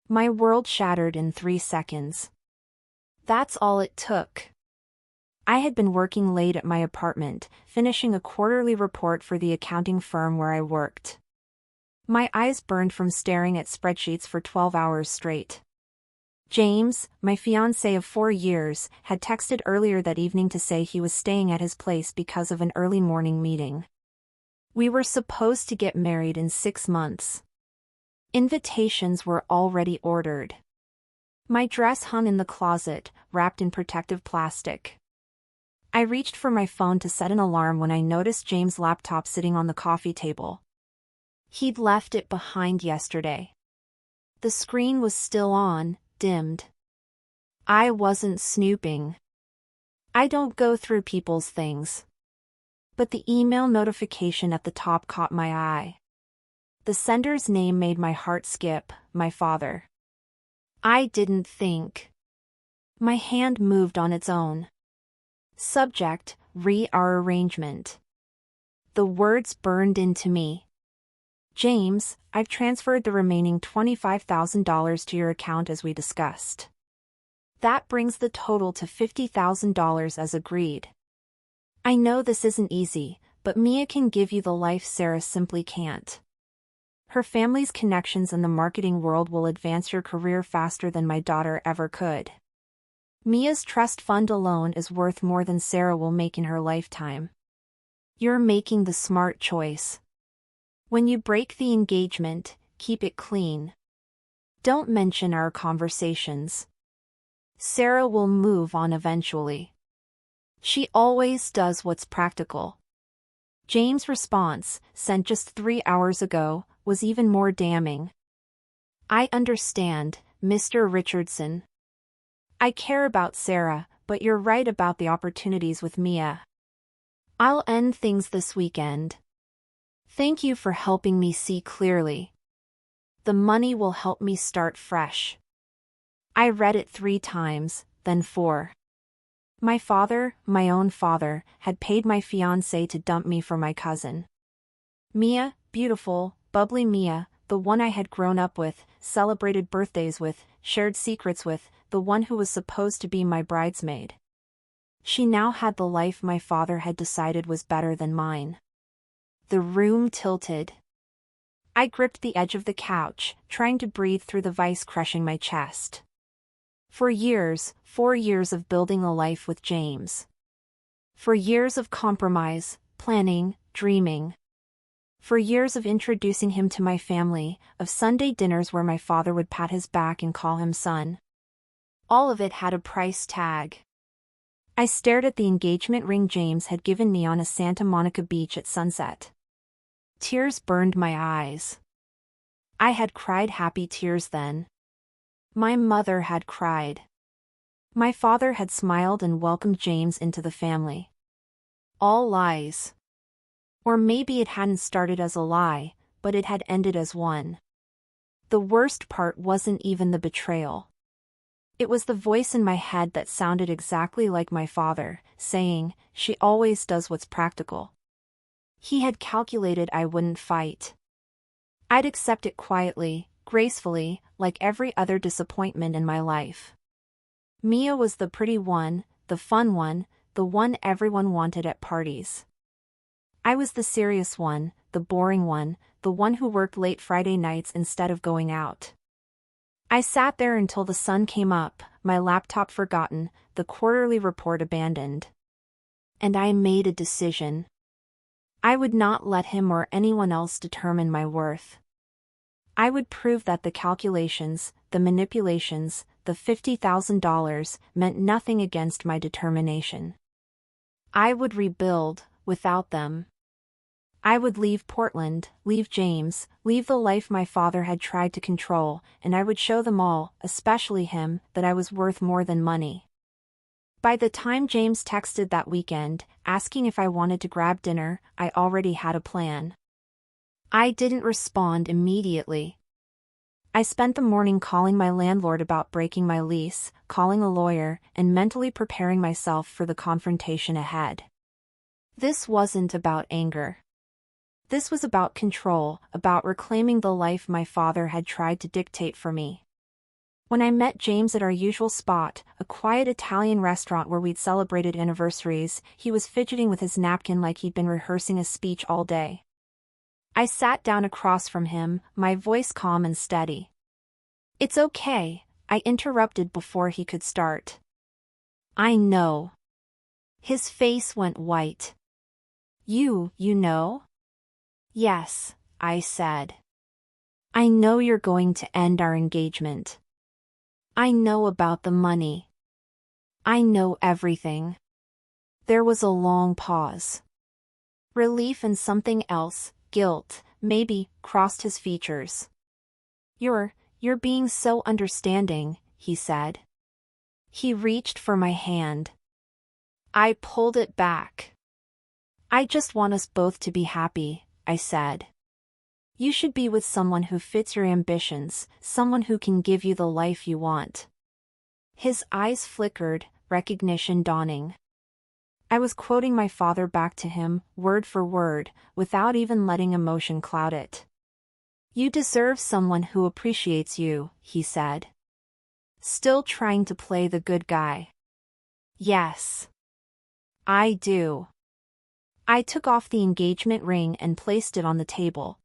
My world shattered in 3 seconds. That's all it took. I had been working late at my apartment, finishing a quarterly report for the accounting firm where I worked. My eyes burned from staring at spreadsheets for 12 hours straight. James, my fiancé of 4 years, had texted earlier that evening to say he was staying at his place because of an early morning meeting. We were supposed to get married in 6 months. Invitations were already ordered. My dress hung in the closet, wrapped in protective plastic. I reached for my phone to set an alarm when I noticed James' laptop sitting on the coffee table. He'd left it behind yesterday. The screen was still on, dimmed. I wasn't snooping. I don't go through people's things. But the email notification at the top caught my eye. The sender's name made my heart skip, my father. I didn't think. My hand moved on its own. Subject, our arrangement. The words burned into me. James, I've transferred the remaining $25,000 to your account as we discussed. That brings the total to $50,000 as agreed. I know this isn't easy, but Mia can give you the life Sarah simply can't. Her family's connections in the marketing world will advance your career faster than my daughter ever could. Mia's trust fund alone is worth more than Sarah will make in her lifetime. You're making the smart choice. When you break the engagement, keep it clean. Don't mention our conversations. Sarah will move on eventually. She always does what's practical. James' response, sent just 3 hours ago, was even more damning. I understand, Mr. Richardson. I care about Sarah, but you're right about the opportunities with Mia. I'll end things this weekend. Thank you for helping me see clearly. The money will help me start fresh. I read it 3 times, then 4. My father, my own father, had paid my fiancé to dump me for my cousin. Mia, beautiful, bubbly Mia, the one I had grown up with, celebrated birthdays with, shared secrets with, the one who was supposed to be my bridesmaid. She now had the life my father had decided was better than mine. The room tilted. I gripped the edge of the couch, trying to breathe through the vice crushing my chest. For years, 4 years of building a life with James. For years of compromise, planning, dreaming. For years of introducing him to my family, of Sunday dinners where my father would pat his back and call him son. All of it had a price tag. I stared at the engagement ring James had given me on a Santa Monica beach at sunset. Tears burned my eyes. I had cried happy tears then. My mother had cried. My father had smiled and welcomed James into the family. All lies. Or maybe it hadn't started as a lie, but it had ended as one. The worst part wasn't even the betrayal. It was the voice in my head that sounded exactly like my father, saying, "She always does what's practical." He had calculated I wouldn't fight. I'd accept it quietly, gracefully, like every other disappointment in my life. Mia was the pretty one, the fun one, the one everyone wanted at parties. I was the serious one, the boring one, the one who worked late Friday nights instead of going out. I sat there until the sun came up, my laptop forgotten, the quarterly report abandoned. And I made a decision. I would not let him or anyone else determine my worth. I would prove that the calculations, the manipulations, the $50,000 meant nothing against my determination. I would rebuild, without them. I would leave Portland, leave James, leave the life my father had tried to control, and I would show them all, especially him, that I was worth more than money. By the time James texted that weekend, asking if I wanted to grab dinner, I already had a plan. I didn't respond immediately. I spent the morning calling my landlord about breaking my lease, calling a lawyer, and mentally preparing myself for the confrontation ahead. This wasn't about anger. This was about control, about reclaiming the life my father had tried to dictate for me. When I met James at our usual spot, a quiet Italian restaurant where we'd celebrated anniversaries, he was fidgeting with his napkin like he'd been rehearsing a speech all day. I sat down across from him, my voice calm and steady. "It's okay," I interrupted before he could start. "I know." His face went white. You know?" "Yes," I said. "I know you're going to end our engagement. I know about the money. I know everything." There was a long pause. Relief and something else, guilt, maybe, crossed his features. You're being so understanding," he said. He reached for my hand. I pulled it back. "I just want us both to be happy," I said. "You should be with someone who fits your ambitions, someone who can give you the life you want." His eyes flickered, recognition dawning. I was quoting my father back to him, word for word, without even letting emotion cloud it. "You deserve someone who appreciates you," he said. Still trying to play the good guy. "Yes. I do." I took off the engagement ring and placed it on the table.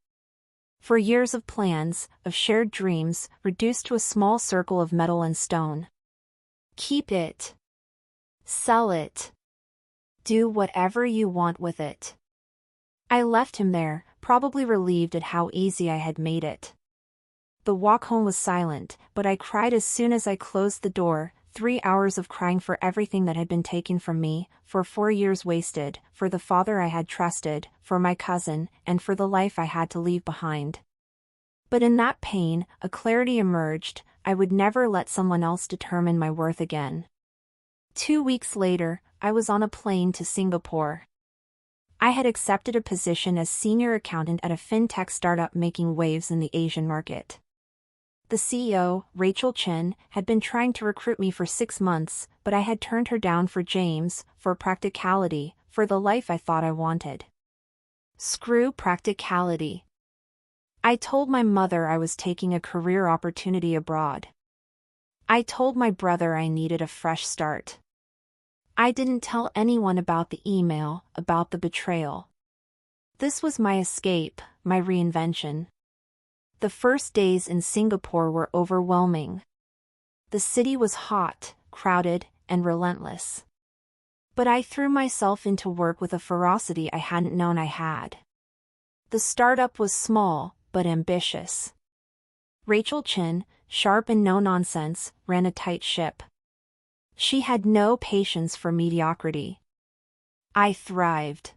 For years of plans, of shared dreams, reduced to a small circle of metal and stone. Keep it. Sell it. Do whatever you want with it. I left him there, probably relieved at how easy I had made it. The walk home was silent, but I cried as soon as I closed the door. 3 hours of crying for everything that had been taken from me, for 4 years wasted, for the father I had trusted, for my cousin, and for the life I had to leave behind. But in that pain, a clarity emerged. I would never let someone else determine my worth again. 2 weeks later, I was on a plane to Singapore. I had accepted a position as senior accountant at a fintech startup making waves in the Asian market. The CEO, Rachel Chen, had been trying to recruit me for 6 months, but I had turned her down for James, for practicality, for the life I thought I wanted. Screw practicality. I told my mother I was taking a career opportunity abroad. I told my brother I needed a fresh start. I didn't tell anyone about the email, about the betrayal. This was my escape, my reinvention. The first days in Singapore were overwhelming. The city was hot, crowded, and relentless. But I threw myself into work with a ferocity I hadn't known I had. The startup was small, but ambitious. Rachel Chen, sharp and no-nonsense, ran a tight ship. She had no patience for mediocrity. I thrived.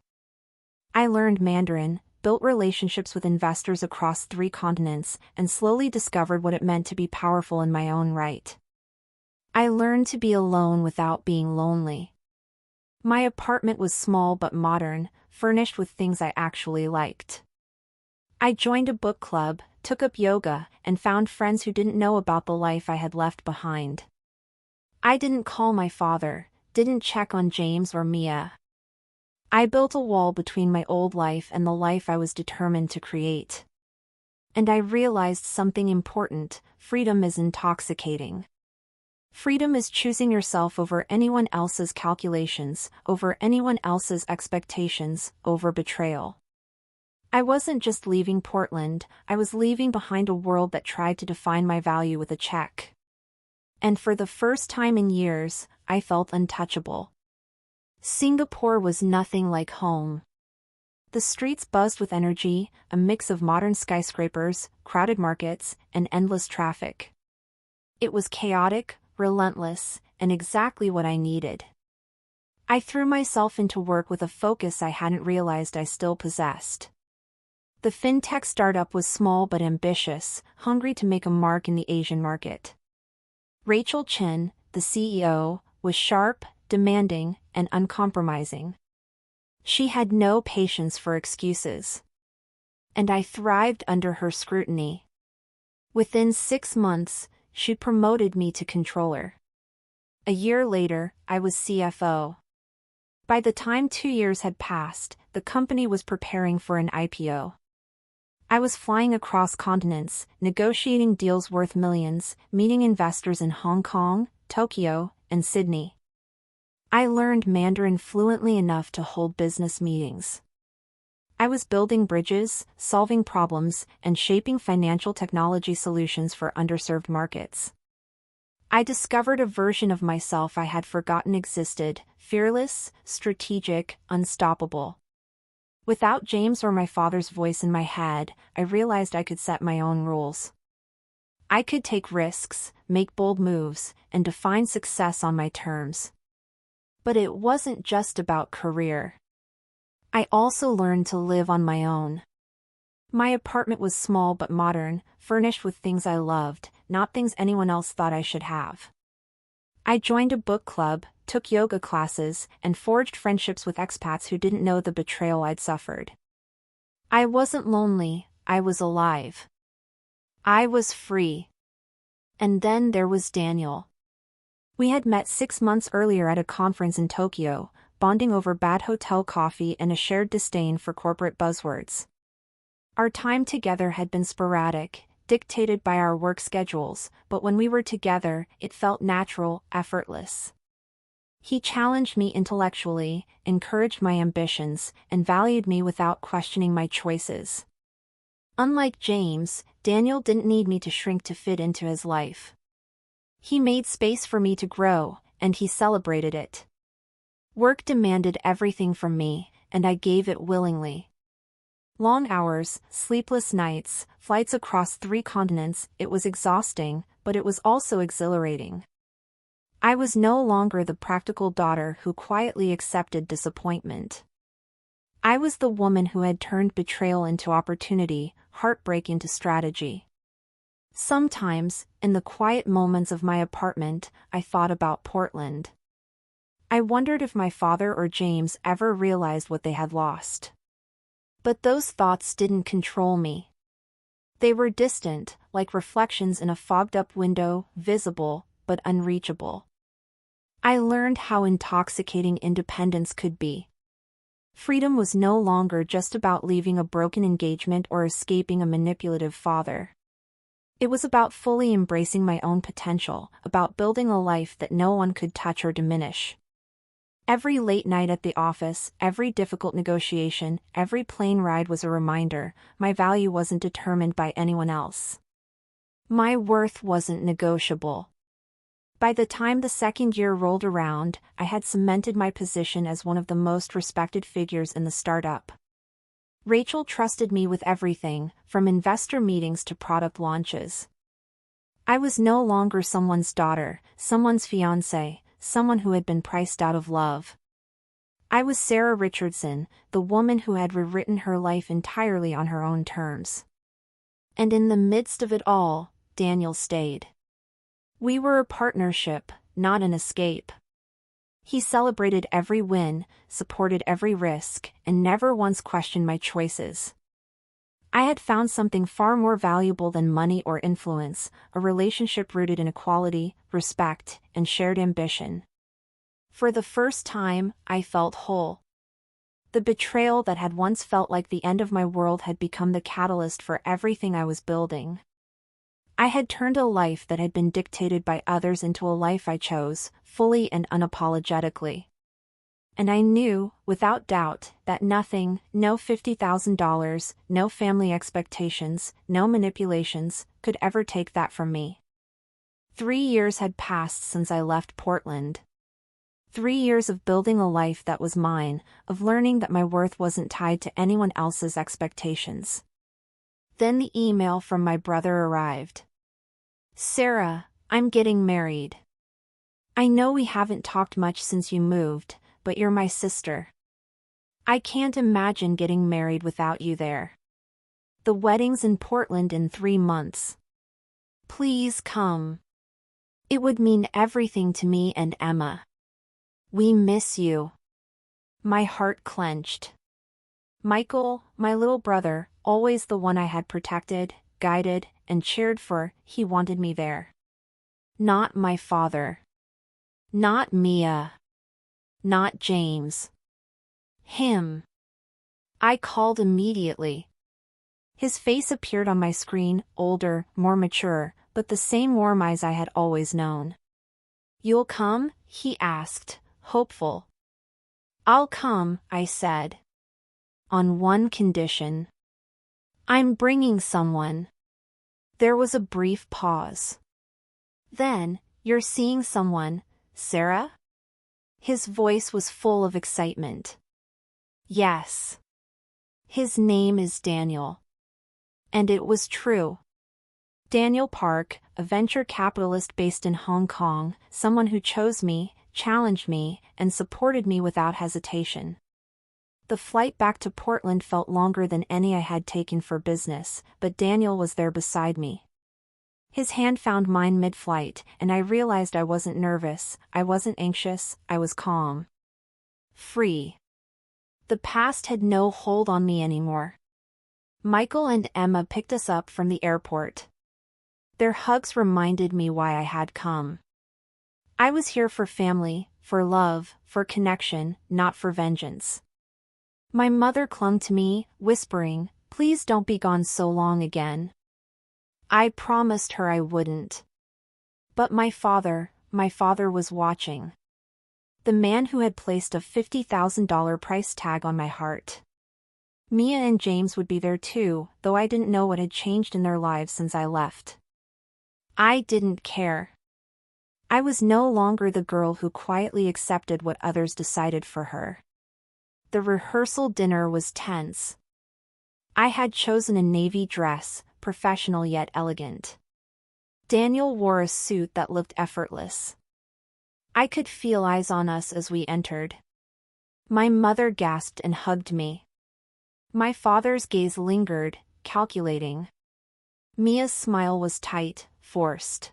I learned Mandarin, built relationships with investors across 3 continents, and slowly discovered what it meant to be powerful in my own right. I learned to be alone without being lonely. My apartment was small but modern, furnished with things I actually liked. I joined a book club, took up yoga, and found friends who didn't know about the life I had left behind. I didn't call my father, didn't check on James or Mia. I built a wall between my old life and the life I was determined to create. And I realized something important: freedom is intoxicating. Freedom is choosing yourself over anyone else's calculations, over anyone else's expectations, over betrayal. I wasn't just leaving Portland, I was leaving behind a world that tried to define my value with a check. And for the first time in years, I felt untouchable. Singapore was nothing like home. The streets buzzed with energy, a mix of modern skyscrapers, crowded markets, and endless traffic. It was chaotic, relentless, and exactly what I needed. I threw myself into work with a focus I hadn't realized I still possessed. The fintech startup was small but ambitious, hungry to make a mark in the Asian market. Rachel Chen, the CEO, was sharp, demanding, and uncompromising. She had no patience for excuses. And I thrived under her scrutiny. Within 6 months, she promoted me to controller. A year later, I was CFO. By the time 2 years had passed, the company was preparing for an IPO. I was flying across continents, negotiating deals worth millions, meeting investors in Hong Kong, Tokyo, and Sydney. I learned Mandarin fluently enough to hold business meetings. I was building bridges, solving problems, and shaping financial technology solutions for underserved markets. I discovered a version of myself I had forgotten existed, fearless, strategic, unstoppable. Without James or my father's voice in my head, I realized I could set my own rules. I could take risks, make bold moves, and define success on my terms. But it wasn't just about career. I also learned to live on my own. My apartment was small but modern, furnished with things I loved, not things anyone else thought I should have. I joined a book club, took yoga classes, and forged friendships with expats who didn't know the betrayal I'd suffered. I wasn't lonely, I was alive. I was free. And then there was Daniel. We had met 6 months earlier at a conference in Tokyo, bonding over bad hotel coffee and a shared disdain for corporate buzzwords. Our time together had been sporadic, dictated by our work schedules, but when we were together, it felt natural, effortless. He challenged me intellectually, encouraged my ambitions, and valued me without questioning my choices. Unlike James, Daniel didn't need me to shrink to fit into his life. He made space for me to grow, and he celebrated it. Work demanded everything from me, and I gave it willingly. Long hours, sleepless nights, flights across 3 continents, it was exhausting, but it was also exhilarating. I was no longer the practical daughter who quietly accepted disappointment. I was the woman who had turned betrayal into opportunity, heartbreak into strategy. Sometimes, in the quiet moments of my apartment, I thought about Portland. I wondered if my father or James ever realized what they had lost. But those thoughts didn't control me. They were distant, like reflections in a fogged-up window, visible, but unreachable. I learned how intoxicating independence could be. Freedom was no longer just about leaving a broken engagement or escaping a manipulative father. It was about fully embracing my own potential, about building a life that no one could touch or diminish. Every late night at the office, every difficult negotiation, every plane ride was a reminder, my value wasn't determined by anyone else. My worth wasn't negotiable. By the time the second year rolled around, I had cemented my position as one of the most respected figures in the startup. Rachel trusted me with everything, from investor meetings to product launches. I was no longer someone's daughter, someone's fiancé, someone who had been priced out of love. I was Sarah Richardson, the woman who had rewritten her life entirely on her own terms. And in the midst of it all, Daniel stayed. We were a partnership, not an escape. He celebrated every win, supported every risk, and never once questioned my choices. I had found something far more valuable than money or influence, a relationship rooted in equality, respect, and shared ambition. For the first time, I felt whole. The betrayal that had once felt like the end of my world had become the catalyst for everything I was building. I had turned a life that had been dictated by others into a life I chose, fully and unapologetically. And I knew, without doubt, that nothing, no $50,000, no family expectations, no manipulations, could ever take that from me. 3 years had passed since I left Portland. 3 years of building a life that was mine, of learning that my worth wasn't tied to anyone else's expectations. Then the email from my brother arrived. "Sarah, I'm getting married. I know we haven't talked much since you moved, but you're my sister. I can't imagine getting married without you there. The wedding's in Portland in 3 months. Please come. It would mean everything to me and Emma. We miss you." My heart clenched. Michael, my little brother, always the one I had protected, guided, and cheered for, he wanted me there. Not my father. Not Mia. Not James. Him. I called immediately. His face appeared on my screen, older, more mature, but the same warm eyes I had always known. "You'll come?" he asked, hopeful. "I'll come," I said. "On one condition. I'm bringing someone." There was a brief pause. "Then, you're seeing someone, Sarah?" His voice was full of excitement. "Yes. His name is Daniel." And it was true. Daniel Park, a venture capitalist based in Hong Kong, someone who chose me, challenged me, and supported me without hesitation. The flight back to Portland felt longer than any I had taken for business, but Daniel was there beside me. His hand found mine mid-flight, and I realized I wasn't nervous, I wasn't anxious, I was calm. Free. The past had no hold on me anymore. Michael and Emma picked us up from the airport. Their hugs reminded me why I had come. I was here for family, for love, for connection, not for vengeance. My mother clung to me, whispering, "Please don't be gone so long again." I promised her I wouldn't. But my father was watching. The man who had placed a $50,000 price tag on my heart. Mia and James would be there too, though I didn't know what had changed in their lives since I left. I didn't care. I was no longer the girl who quietly accepted what others decided for her. The rehearsal dinner was tense. I had chosen a navy dress, professional yet elegant. Daniel wore a suit that looked effortless. I could feel eyes on us as we entered. My mother gasped and hugged me. My father's gaze lingered, calculating. Mia's smile was tight, forced.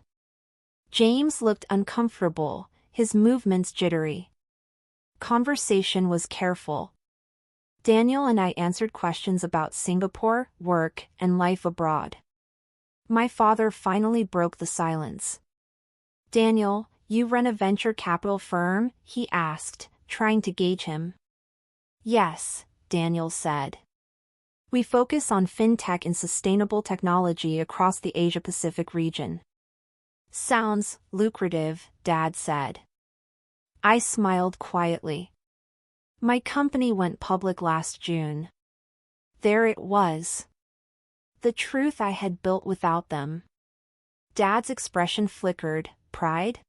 James looked uncomfortable, his movements jittery. Conversation was careful. Daniel and I answered questions about Singapore, work, and life abroad. My father finally broke the silence. "Daniel, you run a venture capital firm?" he asked, trying to gauge him. "Yes," Daniel said. "We focus on fintech and sustainable technology across the Asia-Pacific region." "Sounds lucrative," Dad said. I smiled quietly. My company went public last June. There it was. The truth I had built without them. Dad's expression flickered. Pride?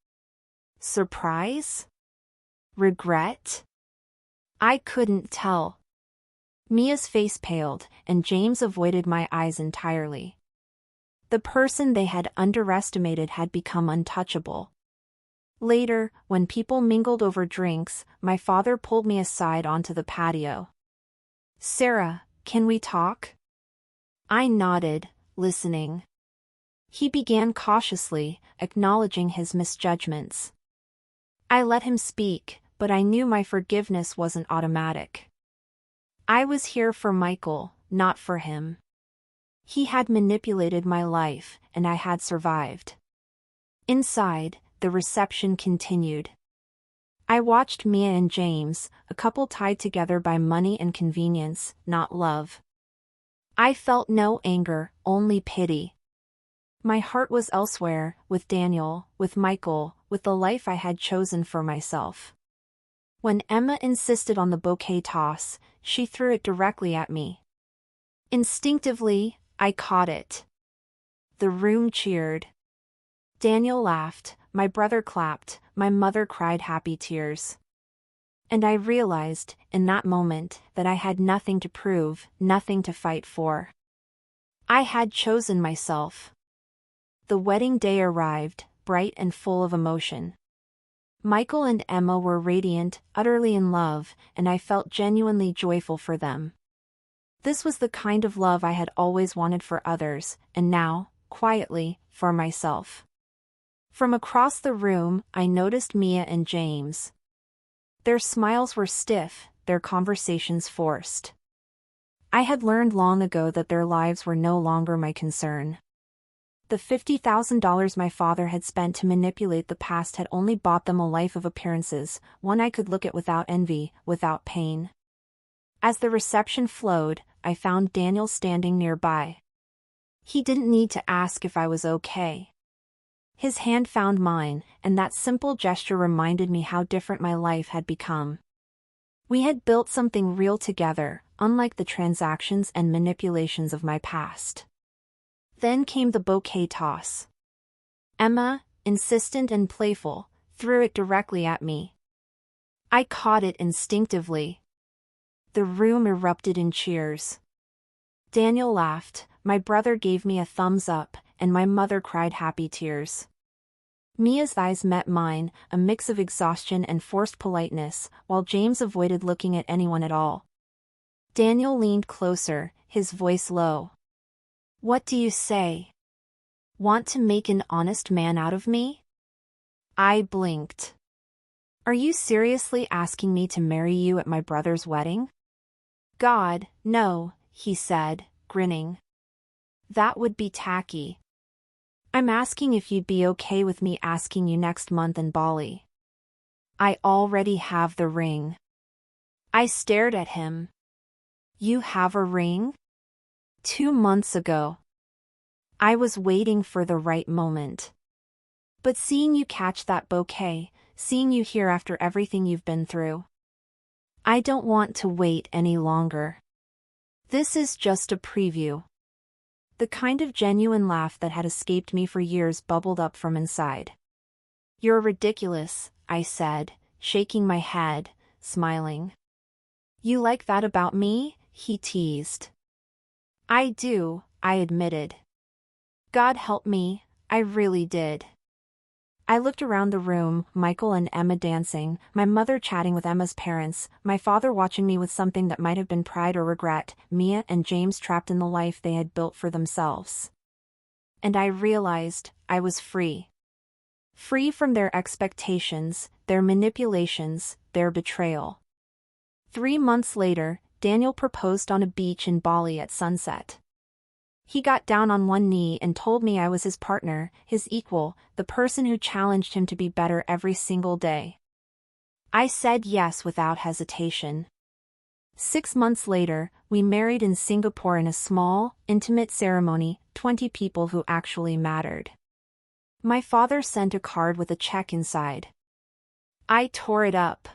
Surprise? Regret? I couldn't tell. Mia's face paled, and James avoided my eyes entirely. The person they had underestimated had become untouchable. Later, when people mingled over drinks, my father pulled me aside onto the patio. "Sarah, can we talk?" I nodded, listening. He began cautiously, acknowledging his misjudgments. I let him speak, but I knew my forgiveness wasn't automatic. I was here for Michael, not for him. He had manipulated my life, and I had survived. Inside, the reception continued. I watched Mia and James, a couple tied together by money and convenience, not love. I felt no anger, only pity. My heart was elsewhere, with Daniel, with Michael, with the life I had chosen for myself. When Emma insisted on the bouquet toss, she threw it directly at me. Instinctively, I caught it. The room cheered. Daniel laughed, my brother clapped, my mother cried happy tears. And I realized, in that moment, that I had nothing to prove, nothing to fight for. I had chosen myself. The wedding day arrived, bright and full of emotion. Michael and Emma were radiant, utterly in love, and I felt genuinely joyful for them. This was the kind of love I had always wanted for others, and now, quietly, for myself. From across the room, I noticed Mia and James. Their smiles were stiff, their conversations forced. I had learned long ago that their lives were no longer my concern. The $50,000 my father had spent to manipulate the past had only bought them a life of appearances, one I could look at without envy, without pain. As the reception flowed, I found Daniel standing nearby. He didn't need to ask if I was okay. His hand found mine, and that simple gesture reminded me how different my life had become. We had built something real together, unlike the transactions and manipulations of my past. Then came the bouquet toss. Emma, insistent and playful, threw it directly at me. I caught it instinctively. The room erupted in cheers. Daniel laughed, my brother gave me a thumbs up, and my mother cried happy tears. Mia's eyes met mine, a mix of exhaustion and forced politeness, while James avoided looking at anyone at all. Daniel leaned closer, his voice low. "What do you say? Want to make an honest man out of me?" I blinked. "Are you seriously asking me to marry you at my brother's wedding?" "God, no," he said, grinning. "That would be tacky. I'm asking if you'd be okay with me asking you next month in Bali. I already have the ring." I stared at him. "You have a ring?" 2 months ago. I was waiting for the right moment. But seeing you catch that bouquet, seeing you here after everything you've been through. I don't want to wait any longer. This is just a preview. The kind of genuine laugh that had escaped me for years bubbled up from inside. "You're ridiculous," I said, shaking my head, smiling. "You like that about me?" he teased. "I do," I admitted. God help me, I really did. I looked around the room, Michael and Emma dancing, my mother chatting with Emma's parents, my father watching me with something that might have been pride or regret, Mia and James trapped in the life they had built for themselves. And I realized I was free. Free from their expectations, their manipulations, their betrayal. 3 months later, Daniel proposed on a beach in Bali at sunset. He got down on one knee and told me I was his partner, his equal, the person who challenged him to be better every single day. I said yes without hesitation. 6 months later, we married in Singapore in a small, intimate ceremony, 20 people who actually mattered. My father sent a card with a check inside. I tore it up.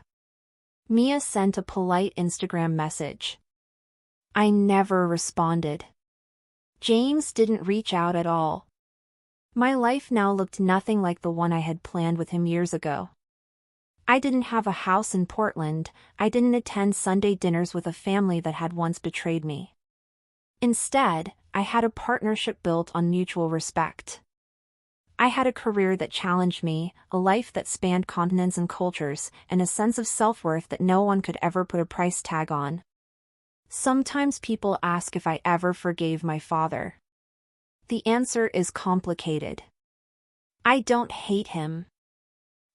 Mia sent a polite Instagram message. I never responded. James didn't reach out at all. My life now looked nothing like the one I had planned with him years ago. I didn't have a house in Portland, I didn't attend Sunday dinners with a family that had once betrayed me. Instead, I had a partnership built on mutual respect. I had a career that challenged me, a life that spanned continents and cultures, and a sense of self-worth that no one could ever put a price tag on. Sometimes people ask if I ever forgave my father. The answer is complicated. I don't hate him.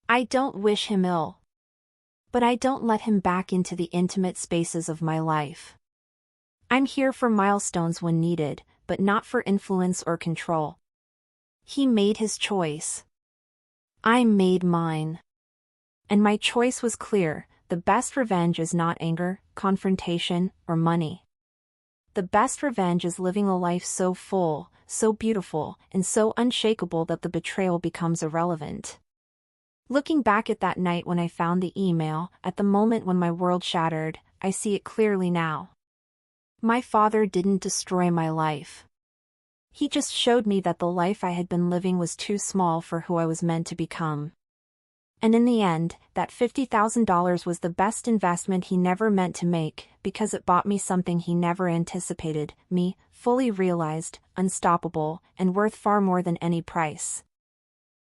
I don't wish him ill. But I don't let him back into the intimate spaces of my life. I'm here for milestones when needed, but not for influence or control. He made his choice. I made mine. And my choice was clear. The best revenge is not anger, confrontation, or money. The best revenge is living a life so full, so beautiful, and so unshakable that the betrayal becomes irrelevant. Looking back at that night when I found the email, at the moment when my world shattered, I see it clearly now. My father didn't destroy my life. He just showed me that the life I had been living was too small for who I was meant to become. And in the end, that $50,000 was the best investment he never meant to make, because it bought me something he never anticipated, me, fully realized, unstoppable, and worth far more than any price.